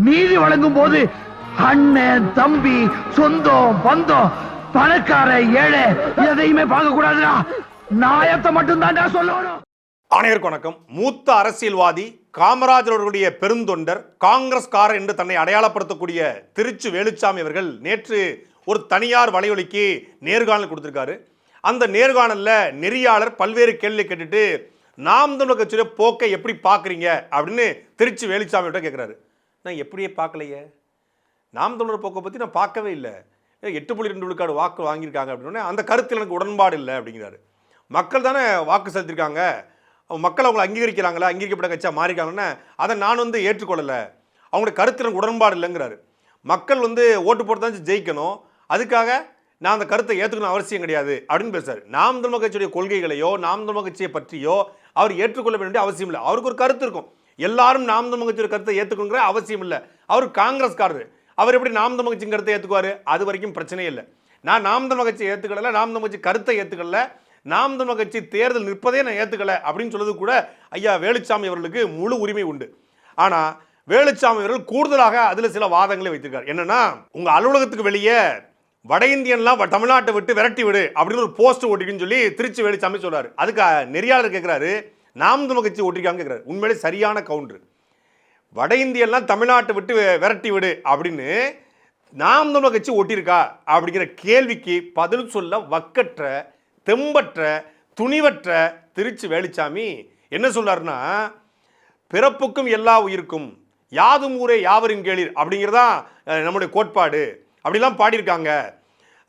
நீதி வழங்கும் போது அண்ணன் தம்பி சொந்தம் பந்தம் பணக்கார ஏழை எதையுமே பார்க்க கூடாதுடா. நாயத்தை மட்டும் தான் சொல்லணும். அனைவருக்கும் வணக்கம். மூத்த அரசியல்வாதி காமராஜர் அவர்களுடைய பெருந்தொண்டர் காங்கிரஸ்காரர் என்று தன்னை அடையாளப்படுத்தக்கூடிய திருச்சி வேலுச்சாமி அவர்கள் நேற்று ஒரு தனியார் வலையொலிக்கு நேர்காணல் கொடுத்திருக்காரு. அந்த நேர்காணல்ல நெறியாளர் பல்வேறு கேள்வி கேட்டுட்டு நாம் தமிழர் கட்சியுடைய போக்கை எப்படி பார்க்குறீங்க அப்படின்னு திருச்சி வேலுச்சாமியோட கேட்குறாரு. நான் எப்படியே பார்க்கலையே, நாம் தமிழர் போக்கை பற்றி நான் பார்க்கவே இல்லை, 8.2 விழுக்காடு வாக்கு வாங்கியிருக்காங்க அப்படின்னா அந்த கருத்தில் எனக்கு உடன்பாடு இல்லை அப்படிங்கிறாரு. மக்கள் தானே வாக்கு செலுத்திருக்காங்க, மக்கள் அவங்களை அங்கீகரிக்கிறாங்களா, அங்கீகரிக்கப்பட்ட கட்சியாக மாறிக்காங்கன்னா அதை நான் ஏற்றுக்கொள்ளலை, அவங்களோட கருத்தில் எனக்கு உடன்பாடு இல்லைங்கிறாரு. மக்கள் ஓட்டு போட்டு தான் ஜெயிக்கணும், அதுக்காக நான் அந்த கருத்தை ஏற்றுக்கணும் அவசியம் கிடையாது அப்படின்னு பேசுறாரு. நாம் தமிழர் கட்சியுடைய கொள்கைகளையோ நாம் தமிழர் கட்சியை பற்றியோ அவர் ஏற்றுக்கொள்ள வேண்டிய அவசியம் இல்லை. அவருக்கு ஒரு கருத்து இருக்கும், எல்லாரும் நாம் தமிழர் கட்சியோட கருத்தை ஏற்றுக்கணுங்கிற அவசியம் இல்லை. அவர் காங்கிரஸ்காரர், அவர் எப்படி நாம் தமிழர் கட்சியின் கருத்தை ஏற்றுக்குவார்? அது வரைக்கும் பிரச்சனையே இல்லை. நான் நாம் தமிழர் கட்சியை ஏற்றுக்கல, நாம் தமிழர் கட்சி கருத்தை ஏற்றுக்கல, நாம் தமிழர் கட்சி தேர்தல் நிற்பதே நான் ஏற்றுக்கல அப்படின்னு சொல்றது கூட ஐயா வேலுச்சாமி அவர்களுக்கு முழு உரிமை உண்டு. ஆனால் வேலுச்சாமி அவர்கள் கூடுதலாக அதில் சில வாதங்களை வைத்திருக்கார். என்னன்னா, உங்கள் அலுவலகத்துக்கு வெளியே வட இந்தியன்லாம் தமிழ்நாட்டை விட்டு விரட்டி விடு அப்படின்னு ஒரு போஸ்ட் ஓட்டிக்குன்னு சொல்லி திருச்சி வேலுச்சாமி சொல்றாரு. அதுக்கு நெறியாளர் கேட்குறாரு, நாம் தமிழர் கட்சி ஓட்டிருக்காங்க கேட்குறாரு. உண்மையிலே சரியான கவுண்டர். வட இந்தியெல்லாம் தமிழ்நாட்டை விட்டு விரட்டி விடு அப்படின்னு நாம் தமிழர் கட்சி ஓட்டியிருக்கா அப்படிங்கிற கேள்விக்கு பதில் சொல்ல வக்கற்ற, தெம்பற்ற, துணிவற்ற திருச்சி வேலுச்சாமி என்ன சொல்றாருன்னா, பிறப்புக்கும் எல்லா உயிருக்கும் யாதும் ஊரே யாவரும் கேளீர் அப்படிங்கிறதா நம்முடைய கோட்பாடு, அப்படிலாம் பாடியிருக்காங்க.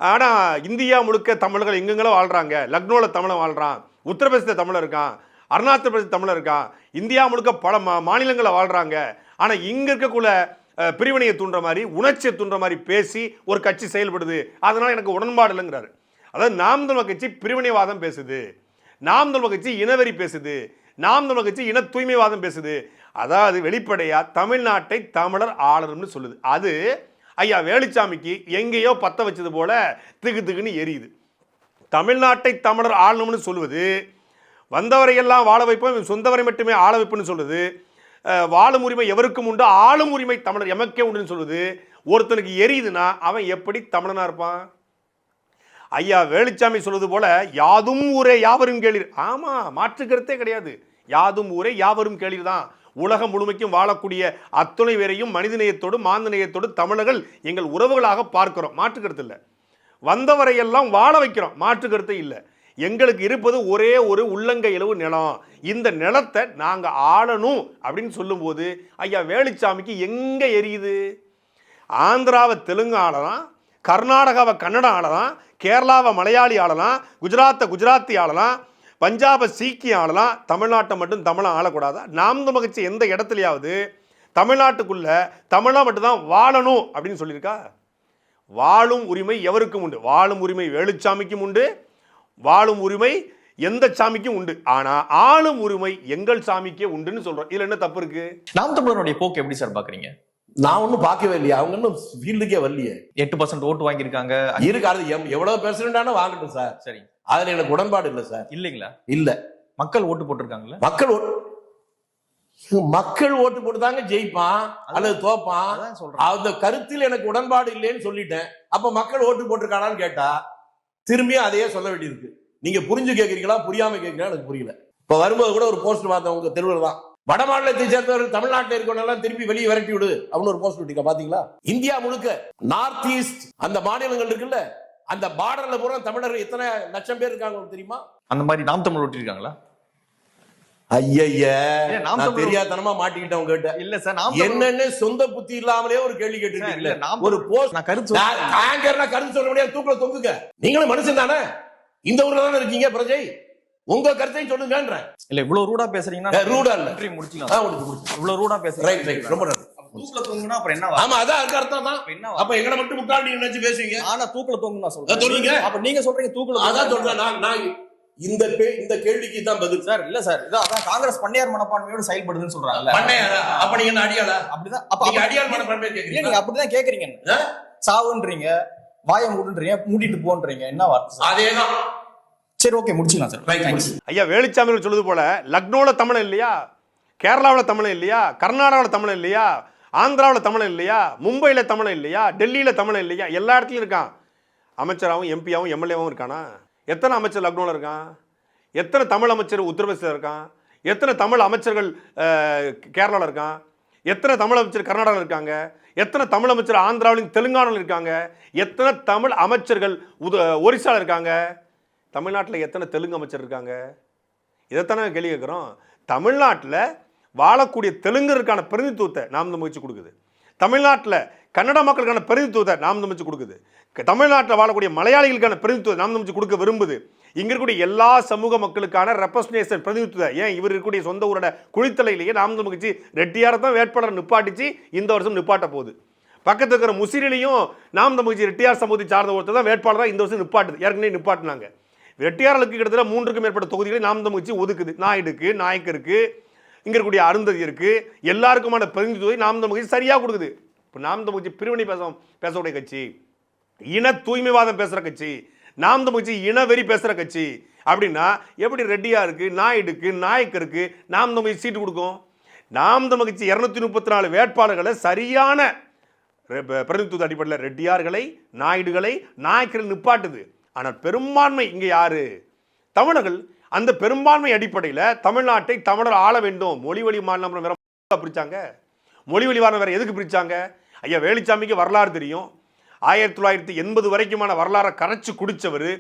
ஆனால் இந்தியா முழுக்க தமிழர்கள் எங்கெங்கெல்லாம் வாழ்கிறாங்க. லக்னோவில் தமிழன் வாழ்கிறான், உத்தரப்பிரதேசத்தில் தமிழர் இருக்கான், அருணாச்சல பிரதேச தமிழர் இருக்கான், இந்தியா முழுக்க பல மாநிலங்களில் வாழ்கிறாங்க. ஆனால் இங்கே இருக்கக்குள்ள பிரிவினையை தூண்டுற மாதிரி, உணர்ச்சியை தூண்டுற மாதிரி பேசி ஒரு கட்சி செயல்படுது, அதனால் எனக்கு உடன்பாடு இல்லைங்கிறாரு. அதாவது நாம் தமிழர் கட்சி பிரிவினைவாதம் பேசுது, நாம் தமிழர் கட்சி இனவெறி பேசுது, நாம் தமிழர் கட்சி இன தூய்மைவாதம் பேசுது. அதாவது வெளிப்படையாக தமிழ்நாட்டை தமிழர் ஆளணும்னு சொல்லுது. அது ஐயா வேலுச்சாமிக்கு எங்கேயோ பற்ற வச்சது போல திகு திகுன்னு எரியுது. தமிழ்நாட்டை தமிழர் ஆளணும்னு சொல்லுவது, வந்தவரையெல்லாம் வாழ வைப்போம், சொந்தவரை மட்டுமே ஆள வைப்புன்னு சொல்லுது, வாழும் உரிமை எவருக்கும் உண்டு, ஆளும் உரிமை தமிழர் எமக்கே உண்டுன்னு சொல்லுது. ஒருத்தனுக்கு எரியுதுன்னா அவன் எப்படி தமிழனா இருப்பான்? ஐயா வேலுச்சாமி சொல்வது போல யாதும் ஊரே யாவரும் கேளீர். ஆமா, மாற்றுக்கருத்தே கிடையாது. யாதும் ஊரே யாவரும் கேளீர் தான். உலகம் முழுமைக்கும் வாழக்கூடிய அத்துணை பேரையும் மனிதநேயத்தோடு மாந்தநேயத்தோடு தமிழர்கள் எங்கள் உறவுகளாக பார்க்கிறோம், மாற்றுக்கருத்து இல்லை. வந்தவரையெல்லாம் வாழ வைக்கிறோம், மாற்றுக்கருத்தே இல்லை. எங்களுக்கு இருப்பது ஒரே ஒரு உள்ளங்கையளவு நிலம், இந்த நிலத்தை நாங்கள் ஆளணும் அப்படின்னு சொல்லும்போது ஐயா வேலுச்சாமிக்கு எங்கே எரியுது? ஆந்திராவை தெலுங்கு ஆளலாம், கர்நாடகாவை கன்னடம் ஆளலாம், கேரளாவை மலையாளி ஆளலாம், குஜராத்தை குஜராத்தி ஆளலாம், பஞ்சாபை சீக்கிய ஆளலாம், தமிழ்நாட்டை மட்டும் தமிழை ஆளக்கூடாதா? நாம் தமிழர் கட்சி எந்த இடத்துலையாவது தமிழ்நாட்டுக்குள்ள தமிழா மட்டும்தான் வாழணும் அப்படின்னு சொல்லியிருக்கா? வாழும் உரிமை எவருக்கும் உண்டு, வாழும் உரிமை வேலுச்சாமிக்கும் உண்டு, வாழும் உரிமை எந்த சாமிக்கும் உண்டு. ஆனா ஆளும் உரிமை எங்கள் சாமிக்கே உண்டுன்னு சொல்றோம். இதுல என்ன தப்பு இருக்கு? நாம் தமிழருடைய போக்கு எப்படி சார் பாக்குறீங்க? நான் ஒன்னும் பார்க்கவே இல்லையா, அவங்க இன்னும் ஃபீல்டுக்கே வரலையே. 8% ஓட்டு வாங்கியிருக்காங்க. இருக்காது, எவ்வளவு பெர்சன்டான வாங்கட்டும் சார். சரி, அதுல எனக்கு உடன்பாடு இல்லை சார். இல்லைங்களா? இல்ல, மக்கள் ஓட்டு போட்டிருக்காங்கல்ல. மக்கள் ஓட்டு போட்டுதாங்க ஜெயிப்பான் அல்லது தோப்பான். அந்த கருத்தில் எனக்கு உடன்பாடு இல்லைன்னு சொல்லிட்டேன். அப்ப மக்கள் ஓட்டு போட்டிருக்கானான்னு கேட்டா திரும்பியும் அதையே சொல்ல வேண்டியிருக்கு. நீங்க புரிஞ்சு கேட்கறீங்களா புரியாம கேட்கறீங்களா எனக்கு புரியல. இப்ப வரும்போது கூட ஒரு போஸ்ட் பார்த்தேன், உங்க தெருவில் தான், வட மாநிலத்தை சேர்ந்தவர்கள் தமிழ்நாட்டில் இருக்கவங்க திருப்பி வெளியே விரட்டி விடு அப்படின்னு ஒரு போஸ்ட் விட்டீங்க பாத்தீங்களா? இந்தியா முழுக்க நார்த் ஈஸ்ட் அந்த மாநிலங்கள் இருக்குல்ல, அந்த பார்டர்ல பூரா தமிழர்கள் எத்தனை லட்சம் பேர் இருக்காங்க தெரியுமா? அந்த மாதிரி நாம் தமிழ் ஓட்டிருக்காங்களா? ஐயா, நான் தெரியாதனமா மாட்டிக்கிட்டேன் உங்ககிட்ட. இல்ல சார், என்னன்னு சொந்த புத்தி இல்லாமலே ஒரு கேள்வி கேட்டு ஒரு போஸ்ட். நான் கருத்து சொல்ல முடியாது, தூக்கல தொங்குங்க. நீங்களும் மனுஷன் தானே, இந்த ஊர்ல தானே இருக்கீங்க பிரஜை, உங்க கருத்தையும் சொல்லுங்கன்ற. இல்ல இவ்வளவு ரூடா பேசுறீங்கன்னா ரூடா இல்ல, முடிச்சுக்கலாம். இவ்வளவு ரூடா பேசுறீங்க, ரொம்ப நன்றி. தூக்குல தொங்குனா அப்புறம் என்ன? ஆமா, அதான் அதுக்கு அர்த்தம் தான். அப்ப எங்கட மட்டும் முட்டாள் நீங்க நினைச்சு பேசுவீங்க. ஆனா தூக்குல தொங்குனா நான் சொல்றேன், சொல்லுங்க. அப்ப நீங்க சொல்றீங்க தூக்குல, அதான் சொல்றேன். நான் இந்த கேள்விக்கு தான் பதில் சார். இல்ல சார், இதான் காங்கிரஸ் பண்ணையார் மனப்பான்மையோட செயல்படுதுன்னு சொல்றாங்கல்ல. பண்ணையாரா? அப்ப நீங்க என்ன அடியாளா? அப்படிதான். அப்ப நீங்க அடியாள் மனப்பான்மை கேக்குறீங்க. நீங்க அப்படிதான் கேக்குறீங்க. சாவுன்றீங்க, வாயை மூடுன்றீங்க, மூடிட்டு போன்றீங்க, என்ன வார்த்தை? அதேதான். சரி, ஓகே, முடிச்சுக்கலாம் சார். ஐயா வேலுச்சாமி சொல்லுது போல லக்னோல தமிழன் இல்லையா, கேரளாவில் தமிழன் இல்லையா, கர்நாடகாவில் தமிழன் இல்லையா, ஆந்திராவில் தமிழன் இல்லையா, மும்பையில் தமிழன் இல்லையா, டெல்லியில் தமிழன் இல்லையா, எல்லா இடத்துலையும் இருக்கான். அமைச்சராகவும் எம்பியாகவும் எம்எல்ஏவும் இருக்கானா? எத்தனை அமைச்சர் லக்னோவில் இருக்கான்? எத்தனை தமிழ் அமைச்சர் உத்தரப்பிரதேசத்தில் இருக்கான்? எத்தனை தமிழ் அமைச்சர்கள் கேரளாவில் இருக்கான்? எத்தனை தமிழ் அமைச்சர் கர்நாடகாவில் இருக்காங்க? எத்தனை தமிழ் அமைச்சர் ஆந்திராவிலும் தெலுங்கானாவில் இருக்காங்க? எத்தனை தமிழ் அமைச்சர்கள் ஒரிசாவில் இருக்காங்க? தமிழ்நாட்டில் எத்தனை தெலுங்கு அமைச்சர் இருக்காங்க? இதைத்தானே கேள்வி கேட்குறோம். தமிழ்நாட்டில் வாழக்கூடிய தெலுங்கருக்கான பிரதிநிதித்துவத்தை நாம் முயற்சி கொடுக்குது. தமிழ்நாட்டில் கன்னட மக்களுக்கான பிரதிநிதித்துவத்தை நாம் முயற்சி கொடுக்குது. தமிழ்நாட்டில் வாழக்கூடிய மலையாளிகளுக்கான பிரதிநிதித்துவத்தை நாம் முயற்சி கொடுக்க விரும்புது. இங்க இருக்கக்கூடிய எல்லா சமூக மக்களுக்கான ரெப்ரசன்டேஷன் பிரதிநிதித்துவம். ஏன் இவர் இருக்கக்கூடிய சொந்த ஊரோட குளித்தலையிலேயே நாம் முயற்சி ரெட்டியாரை தான் வேட்பாளர் நிப்பாட்டிச்சு இந்த வருஷம் நிப்பாட்ட போகுது. பக்கத்தில் இருக்கிற முசிறிலையும் நாம் முயற்சி ரெட்டியார் சமூகத்தை சார்ந்த ஒருத்தர் தான் வேட்பாளராக இந்த வருஷம் நிப்பாட்டுது. ஏற்கனவே நிப்பாட்டினாங்க. ரெட்டியார்களுக்கு கிட்டத்தட்ட 3க்கும் மேற்பட்ட தொகுதிகளை நாம் முயற்சி ஒதுக்குது. நாயுடுக்கு, நாயக்கருக்கு, இங்க இருக்கக்கூடிய அருந்ததியருக்கு, எல்லாருக்குமான பிரதிநிதித்துவத்தை நாம் முயற்சி சரியா கொடுக்குது. இப்போ நாம் முயற்சி பிரிவினை பேசக்கூடிய கட்சி, இன தூய்மைவாதம் பேசுற கட்சி, நாம் முயற்சி இனவெறி பேசுற கட்சி அப்படின்னா எப்படி ரெட்டியாருக்கு, நாயுடுக்கு, நாயக்கருக்கு நாம் முயற்சி சீட்டு கொடுக்கும்? நாம் முயற்சி 234 வேட்பாளர்களை சரியான பிரதிநிதித்துவ அடிப்படையில் ரெட்டியார்களை, நாயுடுகளை, நாயக்கர்கள் நிப்பாட்டுது. ஆனால் பெரும்பான்மை இங்க யாரு? தமிழர்கள். அந்த பெரும்பான்மை அடிப்படையில் தமிழ்நாட்டை தமிழர் ஆள வேண்டும். மொழி வழி மாநிலம் வேற பிரிச்சாங்க. மொழி வழி வாரம் வேற எதுக்கு பிரிச்சாங்க? ஐயா வேலுச்சாமிக்கு வரலாறு தெரியும். 1980 வரைக்குமான வரலாறை கரைச்சு குடிச்சவர்.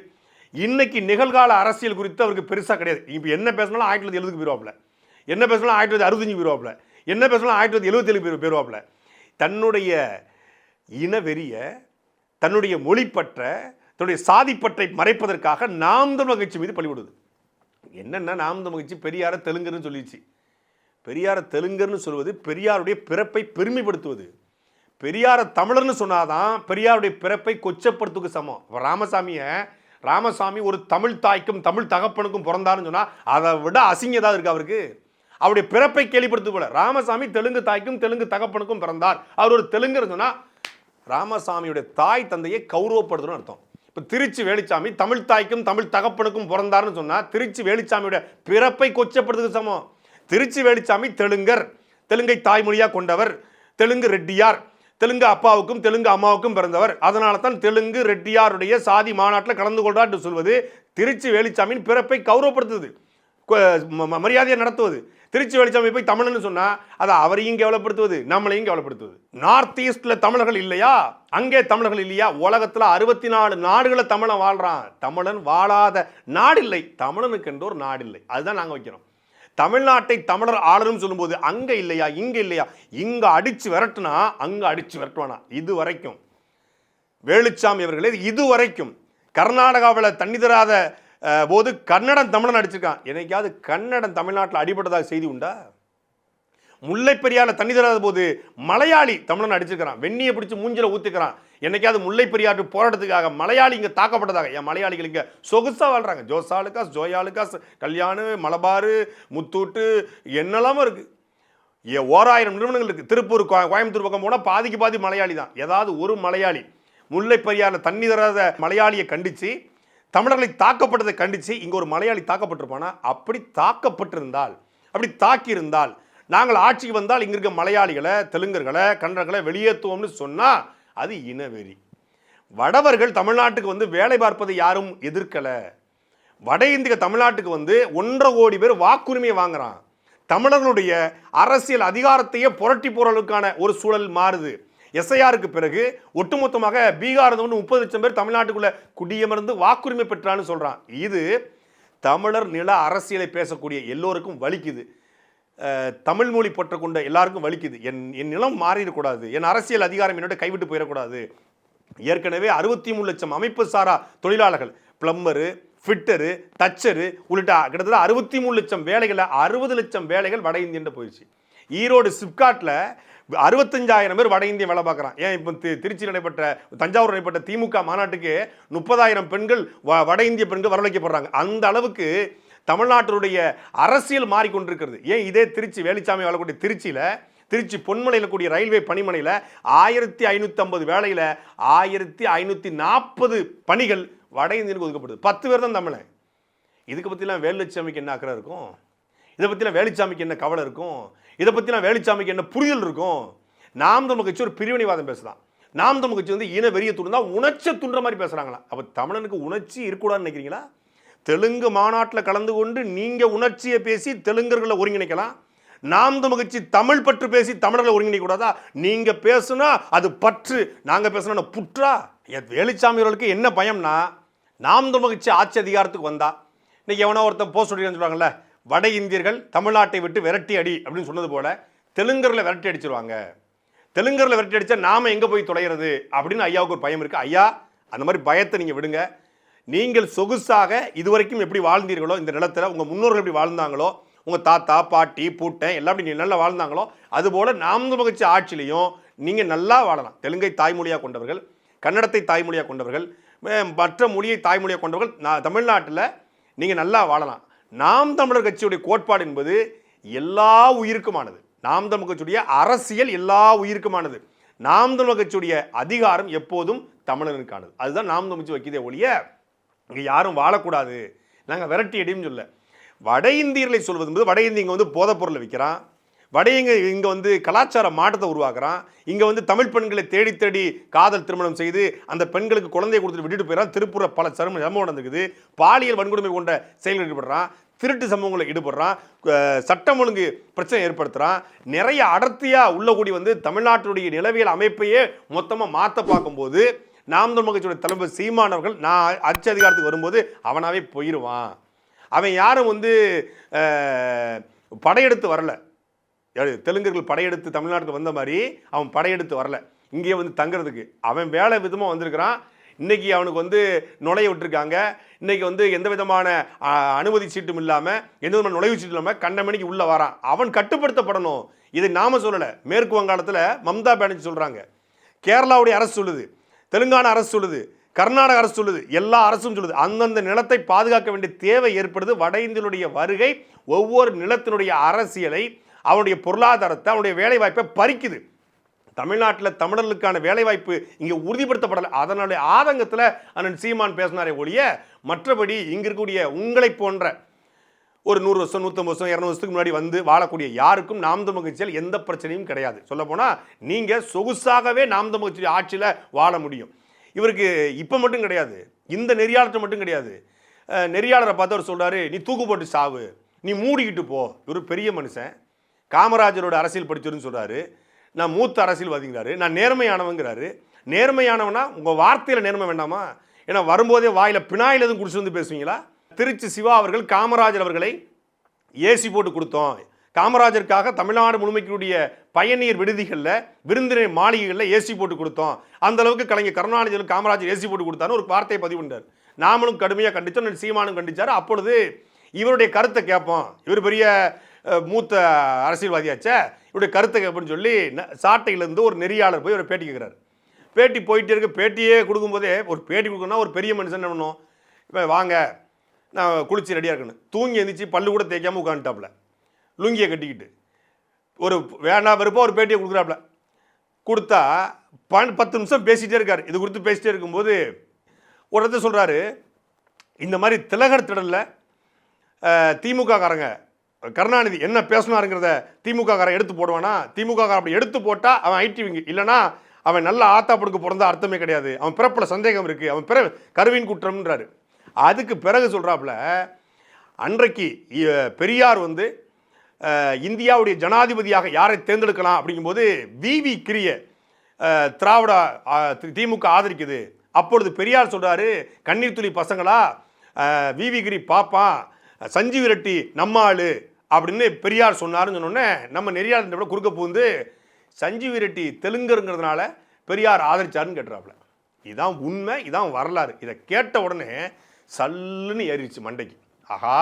இன்னைக்கு நிகழ்கால அரசியல் குறித்து அவருக்கு பெருசா கிடையாது. இப்போ என்ன பேசினாலும் 1970 போயிருவாப்ல, என்ன பேசினாலும் 1965 போயிருவாப்ல, என்ன பேசினாலும் 1977 போயிருவாப்ல. தன்னுடைய இனவெறிய, தன்னுடைய மொழிப்பற்ற, தன்னுடைய சாதிப்பற்றை மறைப்பதற்காக நாம் தமிழர் கட்சி மீது பழிவிடுது. என்னென்ன நாம் தமிழர் கட்சி பெரியார தெலுங்கர்னு சொல்லிச்சு. பெரியார தெலுங்கர்னு சொல்வது பெரியாருடைய பிறப்பை பெருமைப்படுத்துவது. பெரியார தமிழர்னு சொன்னாதான் பெரியாருடைய பிறப்பை கொச்சப்படுத்துக்கு சமம். ராமசாமி ஒரு தமிழ் தாய்க்கும் தமிழ் தகப்பனுக்கும் பிறந்தாருன்னு சொன்னா அதை விட அசிங்க ஏதாவது இருக்கு அவருக்கு? அவருடைய பிறப்பை கேள்விப்படுத்து போல. ராமசாமி தெலுங்கு தாய்க்கும் தெலுங்கு தகப்பனுக்கும் பிறந்தார், அவர் ஒரு தெலுங்கர் சொன்னா ராமசாமியுடைய தாய் தந்தையை கௌரவப்படுத்தணும்னு அர்த்தம். இப்போ திருச்சி வேலுச்சாமி தமிழ் தாய்க்கும் தமிழ் தகப்பனுக்கும் பிறந்தாருன்னு சொன்னா திருச்சி வேலுச்சாமியோட பிறப்பை கொச்சப்படுத்துக்கு சமம். திருச்சி வேலுச்சாமி தெலுங்கர், தெலுங்கை தாய்மொழியாக கொண்டவர், தெலுங்கு ரெட்டியார், தெலுங்கு அப்பாவுக்கும் தெலுங்கு அம்மாவுக்கும் பிறந்தவர். அதனால தான் தெலுங்கு ரெட்டியாருடைய சாதி மாநாட்டில் கலந்து கொள்றார் என்று சொல்வது திருச்சி வேலுச்சாமியின் பிறப்பை கௌரவப்படுத்துது, மரியாதையை நடத்துவது. திருச்சி வேலுச்சாமி போய் தமிழன்னு சொன்னா அதை அவரையும் கேவலப்படுத்துவது, நம்மளையும் கேவலப்படுத்துவது. நார்த் ஈஸ்ட்ல தமிழர்கள் இல்லையா? அங்கே தமிழர்கள் இல்லையா? உலகத்துல 64 நாடுகளை தமிழன் வாழ்றான். தமிழன் வாழாத நாடு இல்லை, தமிழனுக்கு என்று ஒரு நாடு இல்லை. அதுதான் நாங்க வைக்கிறோம். தமிழ்நாட்டை தமிழர் ஆளணும் சொல்லும்போது அங்க இல்லையா, இங்க இல்லையா, இங்க அடிச்சு விரட்டுனா அங்க அடிச்சு விரட்டுவானா? இது வரைக்கும் வேலுச்சாமி அவர்களே, இது வரைக்கும் கர்நாடகாவில் தண்ணி தராத போது கன்னடம் தமிழன் அடிச்சிருக்கான். என்னைக்காவது கன்னடம் தமிழ்நாட்டில் அடிபட்டதாக செய்தி உண்டா? முல்லை பெரியால தண்ணி தராத போது மலையாளி தமிழன் அடிச்சிருக்கிறான், வெண்ணியை பிடிச்சி மூஞ்சில ஊத்திக்கிறான். என்னைக்காவது முல்லை பெரியாற்று போராட்டத்துக்காக மலையாளி இங்க தாக்கப்பட்டதாக? என் மலையாளிகள் இங்க சொகுசா வாழ்றாங்க. ஜோசாலுக்காஸ், ஜோயாலுக்காஸ், கல்யாணு, மலபாரு, முத்தூட்டு, என்னெல்லாமோ இருக்கு. ஓராயிரம் நிறுவனங்கள் இருக்கு. திருப்பூர், கோயம்புத்தூர் பக்கம் போனா பாதிக்கு பாதி மலையாளி தான். ஏதாவது ஒரு மலையாளி முல்லை பெரியால தண்ணி தராத மலையாளியை கண்டிச்சு, தமிழர்களை தாக்கப்பட்டதை கண்டிச்சு இங்க ஒரு மலையாளி தாக்கப்பட்டிருப்பானா? அப்படி தாக்கப்பட்டிருந்தால், அப்படி தாக்கி இருந்தால், நாங்கள் ஆட்சிக்கு வந்தால் இங்க இருக்க மலையாளிகளை, தெலுங்கர்களை, கன்னடர்களை வெளியேற்றுவோம்னு சொன்னா அது இனவெறி. வடவர்கள் தமிழ்நாட்டுக்கு வந்து வேலை பார்ப்பதை யாரும் எதிர்க்கல. வட இந்திய தமிழ்நாட்டுக்கு வந்து 1.5 கோடி பேர் வாக்குரிமையை வாங்குறான். தமிழர்களுடைய அரசியல் அதிகாரத்தையே புரட்டி போறதுக்கான ஒரு சூழல் மாறுது. எஸ்ஐஆருக்கு பிறகு ஒட்டுமொத்தமாக பீகார் 30 லட்சம் பேர் தமிழ்நாட்டுக்குள்ள குடியமர்ந்து வாக்குரிமை பெற்றான்னு சொல்றான். இது தமிழர் நில அரசியலை பேசக்கூடிய எல்லோருக்கும் வலிக்குது. தமிழ் மொழி பற்ற கொண்ட எல்லாருக்கும் வலிக்குது. என் நிலம் மாறிடக்கூடாது, என் அரசியல் அதிகாரம் என்னோட கைவிட்டு போயிடக்கூடாது. ஏற்கனவே 63 லட்சம் அமைப்பு சாரா தொழிலாளர்கள், பிளம்பரு, ஃபிட்டரு, தச்சரு உள்ளிட்ட கிட்டத்தட்ட 63 லட்சம் வேலைகளை, 60 லட்சம் வேலைகள் வட இந்தியன் போயிடுச்சு. ஈரோடு சிப்காட்ல 65,000 பேர் வட இந்திய வேலை பார்க்குறான். ஏன் இப்போ திருச்சி நடைபெற்ற, தஞ்சாவூர் நடைபெற்ற திமுக மாநாட்டுக்கு 30,000 பெண்கள், வட இந்திய பெண்கள் வரவழைக்கப்படுறாங்க. அந்த அளவுக்கு தமிழ்நாட்டினுடைய அரசியல் மாறிக்கொண்டிருக்கிறது. ஏன் இதே திருச்சி வேலுச்சாமி வாழக்கூடிய திருச்சி பொன்மலையில் கூடிய ரயில்வே பணிமனையில் 1550 வேலையில் 1540 பணிகள் வட இந்தியனுக்கு ஒதுக்கப்படுது. 10 பேர் தான் தமிழன். இதுக்கு பற்றிலாம் வேலுச்சாமிக்கு என்ன அக்கறை இருக்கும்? இதை பற்றிலாம் வேலுச்சாமிக்கு என்ன கவலை இருக்கும்? இதை பற்றிலாம் வேலுச்சாமிக்கு என்ன புரிதல் இருக்கும்? நாம் தமிழ் கட்சி ஒரு பிரிவினைவாதம் பேசுதான். நாம் தமிழ் கட்சி வந்து இன வெறிய துண்டா உணர்ச்சி துன்ற மாதிரி பேசுறாங்களா? அப்ப தமிழனுக்கு உணர்ச்சி இருக்கக்கூடாதுன்னு நினைக்கிறீங்களா? தெலுங்கு மாநாட்டில் கலந்து கொண்டு நீங்க உணர்ச்சியை பேசி தெலுங்கர்களை ஒருங்கிணைக்கலாம். நாம் தமிழ் கட்சி தமிழ் பற்று பேசி தமிழர்களை ஒருங்கிணைக்க கூடாதா? நீங்க பேசுனா அது பற்று, நாங்க பேசுனா புற்றா? வேலுச்சாமி அவர்களுக்கு என்ன பயம்னா, நாம் தமிழ் கட்சி ஆட்சி அதிகாரத்துக்கு வந்தா, இன்னைக்கு எவனோ ஒருத்தன் போஸ்ட் சொல்லுவாங்கல்ல, வட இந்தியர்கள் தமிழ்நாட்டை விட்டு விரட்டி அடி அப்படின்னு சொன்னது போல தெலுங்கர்களை விரட்டி அடிச்சிருவாங்க. தெலுங்கர்களை விரட்டி அடிச்சா நாம எங்க போய் தொலைகிறது அப்படின்னு ஐயாவுக்கு ஒரு பயம் இருக்கு. ஐயா, அந்த மாதிரி பயத்தை நீங்க விடுங்க. நீங்கள் சொகுசாக இதுவரைக்கும் எப்படி வாழ்ந்தீர்களோ இந்த நிலத்தில், உங்க முன்னோர்கள் எப்படி வாழ்ந்தாங்களோ, உங்க தாத்தா பாட்டி பூட்டன் எல்லாம் அப்படி நல்லா வாழ்ந்தாங்களோ, அதுபோல நாம் தமிழ் கட்சி ஆட்சியிலையும் நீங்க நல்லா வாழலாம். தெலுங்கை தாய்மொழியாக கொண்டவர்கள், கன்னடத்தை தாய்மொழியாக கொண்டவர்கள், மற்ற மொழியை தாய்மொழியாக கொண்டவர்கள் தமிழ்நாட்டில் நீங்க நல்லா வாழலாம். நாம் தமிழர் கட்சியுடைய கோட்பாடு என்பது எல்லா உயிருக்குமானது. நாம் தமிழ் கட்சியுடைய அரசியல் எல்லா உயிருக்குமானது. நாம் தமிழ் கட்சியுடைய அதிகாரம் எப்போதும் தமிழனுக்கானது. அதுதான் நாம் தமிழ் கட்சி வைக்கிறதே ஒழிய இங்கே யாரும் வாழக்கூடாது, நாங்கள் விரட்டி அடியும் சொல்ல. வட இந்தியர்களை சொல்வது என்பது, வட இந்திய இங்கே வந்து போதைப் பொருளை விற்கிறான், வட இங்கே வந்து கலாச்சார மாற்றத்தை உருவாக்குறான், இங்கே வந்து தமிழ் பெண்களை தேடி தேடி காதல் திருமணம் செய்து அந்த பெண்களுக்கு குழந்தையை கொடுத்துட்டு விட்டுட்டு போயிடறான். திருப்பூர பல சம்பவம் நடந்துக்குது. பாலியல் வன்கொடுமை கொண்ட செயல்கள் ஈடுபடுறான், திருட்டு சம்பவங்களை ஈடுபடுறான், சட்டம் ஒழுங்கு பிரச்சனை ஏற்படுத்துகிறான். நிறைய அடர்த்தியாக உள்ள கூடி வந்து தமிழ்நாட்டுடைய நிலவியல் அமைப்பையே மொத்தமாக மாற்ற பார்க்கும்போது நாம் தமிழ் கட்சியுடைய தலைவர் சீமானவர்கள் நான் ஆட்சி அதிகாரத்துக்கு வரும்போது அவனாவே போயிடுவான். அவன் யாரும் வந்து படையெடுத்து வரல. தெலுங்கர்கள் படையெடுத்து தமிழ்நாட்டுக்கு வந்த மாதிரி அவன் படையெடுத்து வரல. இங்கே வந்து தங்குறதுக்கு அவன் வேலை விதமாக வந்திருக்கிறான். இன்னைக்கு அவனுக்கு வந்து நுழைய விட்டுருக்காங்க. இன்னைக்கு வந்து எந்த விதமான அனுமதி சீட்டும் இல்லாமல், எந்த விதமான நுழைவு சீட்டும் இல்லாமல் கண்ட மணிக்கு உள்ளே வரான். அவன் கட்டுப்படுத்தப்படணும். இதை நாம சொல்லலை, மேற்கு வங்காளத்தில் மம்தா பானர்ஜி சொல்கிறாங்க, கேரளாவுடைய அரசு சொல்லுது, தெலுங்கானா அரசு சொல்லுது, கர்நாடக அரசு சொல்லுது, எல்லா அரசும் சொல்லுது. அந்தந்த நிலத்தை பாதுகாக்க வேண்டிய தேவை ஏற்படுது. வட இந்தியனுடைய வருகை ஒவ்வொரு நிலத்தினுடைய அரசியலை, அவனுடைய பொருளாதாரத்தை, அவனுடைய வேலை வாய்ப்பை பறிக்குது. தமிழ்நாட்டில் தமிழர்களுக்கான வேலைவாய்ப்பு இங்கே உறுதிப்படுத்தப்படலை. அதனுடைய ஆதங்கத்தில் அண்ணன் சீமான் பேசினாரே ஒழிய மற்றபடி இங்கே இருக்கக்கூடிய உங்களை போன்ற ஒரு 100 வருஷம் 150 வருஷம் 200 வருஷத்துக்கு முன்னாடி வந்து வாழக்கூடிய யாருக்கும் நாம் தமிழ் கட்சியில் எந்த பிரச்சனையும் கிடையாது. சொல்லப்போனால் நீங்கள் சொகுசாகவே நாம் தமிழ் கட்சி ஆட்சியில் வாழ முடியும். இவருக்கு இப்போ மட்டும் கிடையாது, இந்த நெறியாளர்கிட்ட மட்டும் கிடையாது. நெறியாளரை பார்த்து அவர் சொல்கிறாரு, நீ தூக்கு போட்டு சாவு, நீ மூடிக்கிட்டு போ. இவர் பெரிய மனுஷன், காமராஜரோட அரசியல் படிச்சதுன்னு சொல்கிறாரு. நான் மூத்த அரசியல்வாதிங்கிறாரு, நான் நேர்மையானவங்கிறாரு. நேர்மையானவனா உங்கள் வார்த்தையில் நேர்மை வேண்டாமா? ஏன்னா வரும்போதே வாயில் பினாயில் எதுவும் குடிச்சு வந்து பேசுவீங்களா? திருச்சி சிவா அவர்கள் காமராஜர் அவர்களை ஏசி போட்டு கொடுத்தோம், காமராஜருக்காக தமிழ்நாடு முழுமைக்குரிய பயணியர் விடுதிகளில், விருந்தினர் மாளிகைகளில் ஏசி போட்டு கொடுத்தோம், அந்த அளவுக்கு கலைஞர் கருணாநிதியில் காமராஜர் ஏசி போட்டு கொடுத்தான்னு ஒரு வார்த்தையை பதிவு பண்ணார். நாமளும் கடுமையாக கண்டித்தோம், சீமானும் கண்டிச்சார். அப்பொழுது இவருடைய கருத்தை கேட்போம், இவர் பெரிய மூத்த அரசியல்வாதியாச்சே, இவருடைய கருத்தை கேட்போன்னு சொல்லி சாட்டையிலேருந்து ஒரு நெறியாளர் போய் ஒரு பேட்டி கேட்குறாரு. பேட்டி போயிட்டே இருக்கு. பேட்டியே கொடுக்கும்போதே ஒரு பேட்டி கொடுக்கணும்னா ஒரு பெரிய மனுஷன் என்ன பண்ணணும், இப்போ வாங்க நான் குளிச்சு ரெடியாக இருக்கணும், தூங்கி எழுந்திரிச்சு பல்லு கூட தேய்க்காமல் உட்காந்துட்டாப்புல, லுங்கியை கட்டிக்கிட்டு ஒரு வேண்டாம் வெறுப்பாக ஒரு பேட்டியை கொடுக்குறாப்புல. கொடுத்தா 10 நிமிஷம் பேசிகிட்டே இருக்கார். இது குறித்து பேசிகிட்டே இருக்கும்போது ஒரு இடத்த சொல்கிறாரு, இந்த மாதிரி திலகர் திடலில் திமுக காரங்க கருணாநிதி என்ன பேசினாருங்கிறத திமுக காரன் எடுத்து போடுவானா? திமுக காரன் அப்படி எடுத்து போட்டால் அவன் ஐடிவிங்க, இல்லைனா அவன் நல்ல ஆத்தாப்படுக்கு பிறந்த அர்த்தமே கிடையாது, அவன் பிறப்பில் சந்தேகம் இருக்குது, அவன் கருவின் குற்றம்ன்றாரு. அதுக்கு பிறகு சொல்கிறாப்புல, அன்றைக்கு பெரியார் வந்து இந்தியாவுடைய ஜனாதிபதியாக யாரை தேர்ந்தெடுக்கலாம் அப்படிங்கும்போது விவி கிரிய திராவிட திமுக ஆதரிக்குது. அப்பொழுது பெரியார் சொல்கிறாரு, கண்ணீர் துளி பசங்களா விவி கிரி பாப்பான், சஞ்சீவ் ரெட்டி நம்ம ஆளு அப்படின்னு பெரியார் சொன்னாருன்னு சொன்னோடனே நம்ம நெறியாளர் கூட குறுக்க பூந்து சஞ்சீவ் ரெட்டி தெலுங்குங்கிறதுனால பெரியார் ஆதரிச்சாருன்னு கேட்டுறாப்புல. இதான் உண்மை, இதான் வரலாறு. இதை கேட்ட உடனே சல்லுன்னு ஏறிடுச்சு மண்டைக்கு. ஆஹா,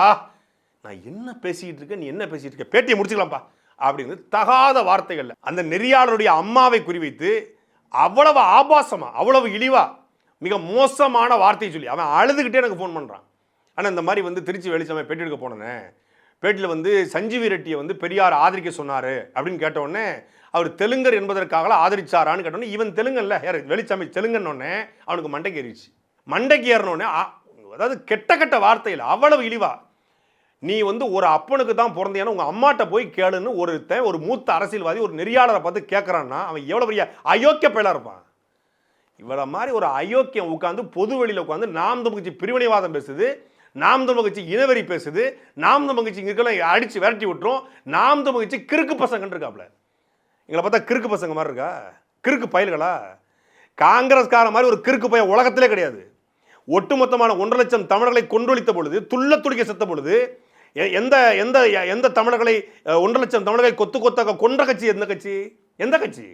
நான் என்ன பேசிக்கிட்டு இருக்கேன், நீ என்ன பேசிகிட்டு இருக்க, பேட்டியை முடிச்சுக்கலாம்ப்பா அப்படின்னு தகாத வார்த்தைகள்ல அந்த நெறியாளருடைய அம்மாவை குறிவைத்து அவ்வளவு ஆபாசமா, அவ்வளவு இழிவா, மிக மோசமான வார்த்தையை சொல்லி அவன் அழுதுகிட்டே எனக்கு ஃபோன் பண்ணுறான். ஆனால் இந்த மாதிரி வந்து திருச்சி வெளிச்சமே பேட்டி எடுக்க போனேன், பேட்டியில் வந்து சஞ்சீவ் ரெட்டியை வந்து பெரியார் ஆதரிக்க சொன்னார் அப்படின்னு கேட்டவுடனே அவர் தெலுங்கர் என்பதற்காக ஆதரிச்சாரான்னு கேட்டோன்னே இவன் தெலுங்கல்ல, யார் வெளிச்சாமி தெலுங்குன்னொன்னே அவனுக்கு மண்டைக்கு ஏறிச்சு. மண்டைக்கு ஏறினோடனே அதாவது கெட்ட கெட்ட வார்த்தையில் அவ்வளவு இழிவா, நீ வந்து ஒரு அப்பனுக்கு தான் பிறந்தேன்னு உங்க அம்மாட்ட போய் கேளுன்னு ஒரு மூத்த அரசியல்வாதி ஒரு நெறியாளரை பார்த்து கேட்கறான்னா அவன் எவ்வளவு பெரிய அயோக்கிய பயலா இருப்பான். இவர மாதிரி ஒரு அயோக்கியம் உட்காந்து பொது வெளியில உட்காந்து நாம் தமிழ் கட்சி பிரிவினைவாதம் பேசுது, நாம் தமிழ் கட்சி இனவெறி பேசுது, நாம் தமிழ் கட்சி இங்கெல்லாம் அடிச்சு விரட்டி விட்டுரும், நாம் தமிழ் கட்சி கிறுக்கு பசங்க இருக்காப்ல. எங்களை பார்த்தா கிறுக்கு பசங்க மாதிரி இருக்கா? கிறுக்கு பயல்களா? காங்கிரஸ்கார மாதிரி ஒரு கிறுக்கு பய உலகத்திலே கிடையாது. ஒட்டுமொத்தமான 1.5 லட்சம் தமிழர்களை கொன்றொழித்த பொழுது, துள்ள துடிக்க செத்த பொழுது, எந்த எந்த எந்த தமிழர்களை 1.5 லட்சம் தமிழர்களை கொத்து கொத்தாக கொன்ற கட்சி எந்த கட்சி? எந்த கட்சி?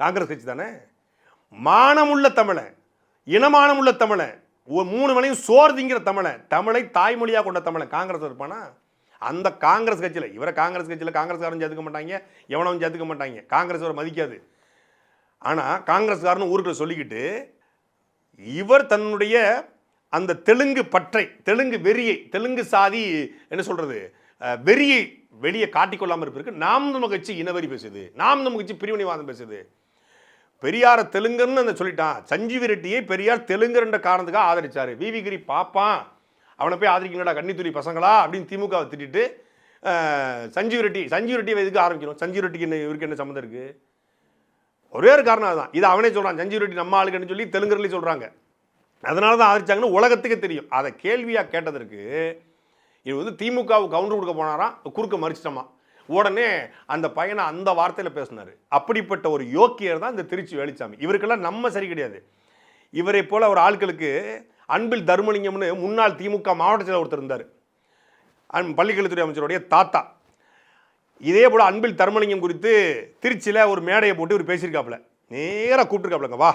காங்கிரஸ் கட்சி தானே. மானமுள்ள தமிழன், இனமானமுள்ள தமிழன், 3 மணியும் சோறு திங்கிற தமிழன், தமிழை தாய்மொழியாக கொண்ட தமிழன் காங்கிரஸ் இருப்பானா? அந்த காங்கிரஸ் கட்சியில் இவரை காங்கிரஸ் கட்சியில் காங்கிரஸ்காரன் சேர்த்துக்க மாட்டாங்க, எவனவும் சேர்த்துக்க மாட்டாங்க. காங்கிரஸ் இவரை மதிக்காது. ஆனால் காங்கிரஸ்காரன் ஊருக்கு சொல்லிக்கிட்டு இவர் தன்னுடைய அந்த தெலுங்கு பற்றை, தெலுங்கு வெறியை, தெலுங்கு சாதி என்ன சொல்றது வெறியை வெளியே காட்டிக்கொள்ளாமல் இருப்பிருக்கு. நாம் தமிழ் கட்சி இனவெறி பேசுது, நாம் தமிழ் கட்சி பிரிவினைவாதம் பேசுது. பெரியார தெலுங்குன்னு அந்த சொல்லிட்டான். சஞ்சீவி ரெட்டியை பெரியார் தெலுங்கர் என்ற காரணத்துக்காக ஆதரிச்சாரு. விவி கிரி பாப்பான், அவனை போய் ஆதரிக்கீங்களா கன்னித்துறை பசங்களா அப்படின்னு திமுகவை திட்டிட்டு சஞ்சீவி ரெட்டி எதுக்கு ஆரம்பிக்கணும்? சஞ்சீவி ரெட்டிக்கு இவருக்கு என்ன சம்மந்தம் இருக்கு? ஒரே ஒரு காரணம் அதுதான். இது அவனே சொல்றான், சஞ்சீவி ரெட்டி நம்ம ஆளுக்குன்னு சொல்லி தெலுங்கர்லேயும் சொல்றாங்க. அதனால தான் ஆதரிச்சாங்கன்னு உலகத்துக்கே தெரியும். அதை கேள்வியாக கேட்டதற்கு இது வந்து திமுகவுக்கு கவுண்டர் கொடுக்க போனாராம், குறுக்க மறிச்சிட்டோமா. உடனே அந்த பையனை அந்த வார்த்தையில் பேசினார். அப்படிப்பட்ட ஒரு யோக்கியர் தான் இந்த திருச்சி வேலுச்சாமி. இவருக்கெல்லாம் நம்ம சரி கிடையாது. இவரை போல ஒரு ஆட்களுக்கு அன்பில் தர்மலிங்கம்னு முன்னாள் திமுக மாவட்ட செயலர் ஒருத்தர் இருந்தார், பள்ளிக்கல்வித்துறை அமைச்சருடைய தாத்தா. இதே போல் அன்பில் தர்மலிங்கம் குறித்து திருச்சியில் ஒரு மேடையை போட்டு இவர் பேசியிருக்காப்புல. நேராக கூப்பிட்டுருக்காப்புலங்க, வா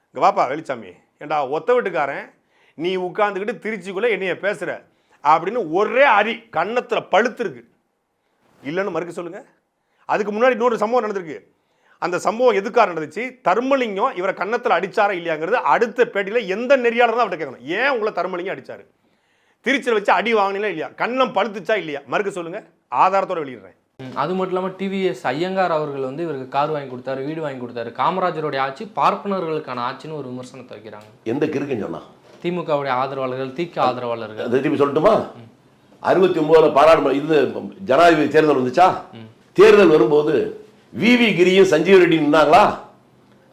இங்கே வாப்பா வேலுச்சாமி, ஏண்டா ஒத்த வீட்டுக்காரன், நீ உட்காந்துக்கிட்டு திருச்சிக்குள்ளே என்னைய பேசுகிற அப்படின்னு ஒரே அரி கன்னத்தில் பழுத்துருக்கு. இல்லைன்னு மறுக்க சொல்லுங்கள். அதுக்கு முன்னாடி இன்னொரு சம்பவம் நடந்திருக்கு. அந்த சம்பவம் எதுக்காக நடந்துச்சு? தர்மலிங்கம் இவரை கன்னத்தில் அடிச்சாரா இல்லையாங்கிறது அடுத்த பேட்டியில் எந்த நெறியாளர் தான் அவர்கிட்ட கேட்கணும். ஏன் உங்களை தர்மலிங்கம் அடிச்சாரு, திருச்சியில் வச்சு அடி வாங்கினா இல்லையா, கண்ணம் பழுத்துச்சா இல்லையா, மறுக்க சொல்லுங்கள். ஆதாரத்தோடு வெளியிடுறேன். அது மட்டும் இல்லாமல் டிவிஎஸ் ஐயங்கார் அவர்கள் வந்து இவருக்கு கார் வாங்கி கொடுத்தாரு, வீடு வாங்கி கொடுத்தாரு. காமராஜருடைய ஆட்சி பார்ப்பனர்களுக்கான ஆட்சின்னு ஒரு விமர்சனத்தை வைக்கிறாங்க. எந்த கிறுக்குன்னு சொன்னா? திமுகவுடைய ஆதரவாளர்கள், திக ஆதரவாளர்கள். திருப்பி சொல்லட்டுமா? 69 பாராளுமன்ற இது ஜனாதிபதி தேர்தல் வந்துச்சா? தேர்தல் வரும்போது விவி கிரியும் சஞ்சீவ் ரெட்டி நின்னாங்களா?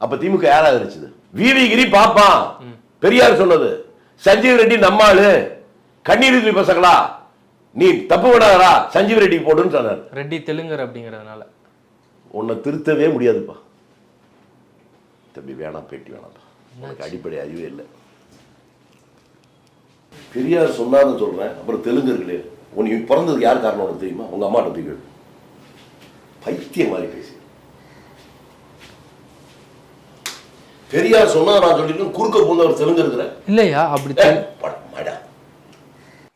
அப்ப திமுக யாரா இருந்துச்சு? விவி கிரி பாப்பான், பெரியார் சொன்னது. சஞ்சீவ் ரெட்டி நம்மாளு, கண்ணீர் பசங்களா, நீ தப்பு விடாதா சஞ்சீவ் ரெட்டி போடுன்னு சொன்னார். ரெட்டி தெலுங்கர் அப்படிங்கிறதுனால உன்னை திருத்தவே முடியாதுப்பா தம்பி. வேணாம் பேட்டி வேணாம்ப்பா, உனக்கு அடிப்படை அறிவே இல்லை. பெரியார் சொன்னான்னு சொல்றேன். அப்புறம் தெலுங்கர்களே, உன் பிறந்ததுக்கு யார் காரணம் உனக்கு தெரியுமா? உங்க அம்மாட்ட போய் கேளு. பைத்தியம் மாதிரி பேசி பெரியார் சொன்னா நான் சொல்லிட்டு குறுக்க போன ஒரு தெலுங்கு இருக்கிறேன் இல்லையா? அப்படி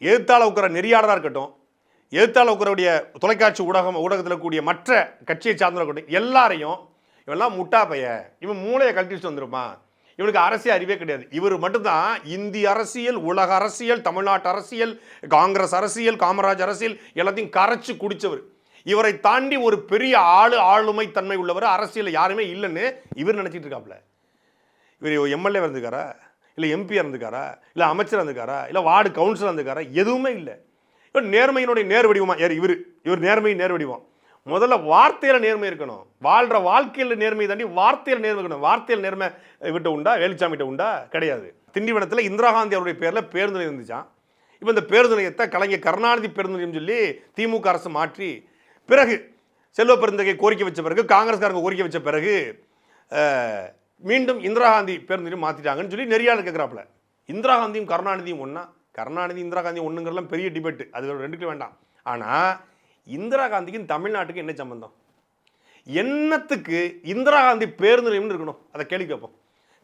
எழுத்தாளர் உட்கிற நெறியாளராக இருக்கட்டும், எழுத்தாளர் உட்கிறவுடைய தொலைக்காட்சி ஊடகத்தில் கூடிய மற்ற கட்சியை சார்ந்த இருக்கட்டும், எல்லாரையும் இவெல்லாம் முட்டா பைய, இவன் மூளையை கழட்டிட்டு வந்துருப்பான், இவனுக்கு அரசியல் அறிவே கிடையாது. இவர் மட்டும்தான் இந்திய அரசியல், உலக அரசியல், தமிழ்நாட்டு அரசியல், காங்கிரஸ் அரசியல், காமராஜ் அரசியல் எல்லாத்தையும் கரைச்சு குடிச்சவர். இவரை தாண்டி ஒரு பெரிய ஆளுமை தன்மை உள்ளவர் அரசியல் யாருமே இல்லைன்னு இவர் நினைச்சிட்டு இருக்காப்ல. இவர் எம்எல்ஏ இருந்துக்காரா, இல்லை எம்பியாக இருந்துக்காரா, இல்லை அமைச்சர் இருந்துக்காரா, இல்லை வார்டு கவுன்சிலர் இருந்துக்காரா? எதுவுமே இல்லை. இவர் நேர்மையினுடைய நேர் வடிவமா? இவர் நேர்மை நேர் வடிவம். முதல்ல வார்த்தையில் நேர்மை இருக்கணும். வாழ்கிற வாழ்க்கையில் நேர்மை தாண்டி வார்த்தையில் நேர்மை இருக்கணும். வார்த்தையில் நேர்மை விட்ட உண்டா? வேலுச்சாமிகிட்ட உண்டா? கிடையாது. திண்டிவனத்தில் இந்திரா காந்தி அவருடைய பேரில் பேருந்து நிலையம் இருந்துச்சான். இப்போ இந்த பேருந்து நிலையத்தை கலைஞர் கருணாநிதி பேருந்து நிலையம் சொல்லி திமுக அரசு மாற்றி, பிறகு செல்வ பெருந்தகை கோரிக்கை வச்ச பிறகு, காங்கிரஸ்காரங்க கோரிக்கை வச்ச பிறகு மீண்டும் இந்திரா காந்தி பேருந்து மாற்றிட்டாங்கன்னு சொல்லி நெறியாளர் கேட்குறாப்புல. இந்திரா காந்தியும் கருணாநிதியும் ஒன்றா? கருணாநிதி இந்திரா காந்தி ஒன்றுங்கிறலாம் பெரிய டிபேட்டு, அது ரெண்டுக்கு வேண்டாம். ஆனால் இந்திரா காந்திக்கும் தமிழ்நாட்டுக்கு என்ன சம்பந்தம்? என்னத்துக்கு இந்திரா காந்தி பேருந்து நிலையம்னு இருக்கணும்? அதை கேள்வி கேட்போம்.